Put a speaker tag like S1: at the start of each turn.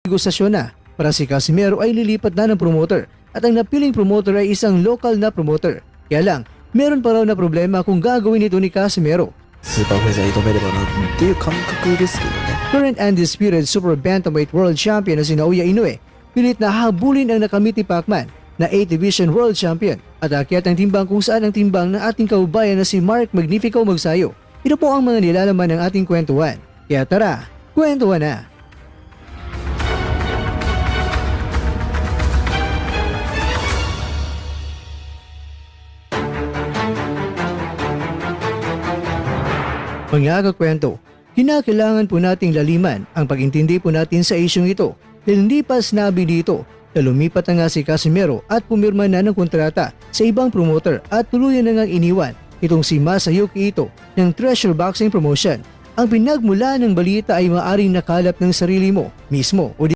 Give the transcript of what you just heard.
S1: negosasyon na para si Casimero ay lilipat na ng promoter at ang napiling promoter ay isang local na promoter. Kaya lang, meron pa raw na problema kung gagawin ito ni Casimero.
S2: スーパーフェザー挑めればなっていう感覚ですけどね。
S1: Current undisputed super bantamweight world champion na si Naoya Inoue, pilit na habulin ang nakamit ni Pacman na 8th Division World Champion at akyat ang timbang kung saan ang timbang ng ating kaubayan na si Mark Magnifico Magsayo. Ito po ang mga nilalaman ng ating kwentuhan. Kaya tara, kwentuhan na! Mga kakwento, kinakailangan po nating laliman ang pag-intindi po natin sa isyong ito dahil hindi pa sinabi dito na lumipat na nga si Casimero at pumirma na ng kontrata sa ibang promoter at tuluyan na ngang iniwan itong si Masayuki Ito ng Treasure Boxing Promotion. Ang pinagmula ng balita ay maaring nakalap ng sarili mo mismo o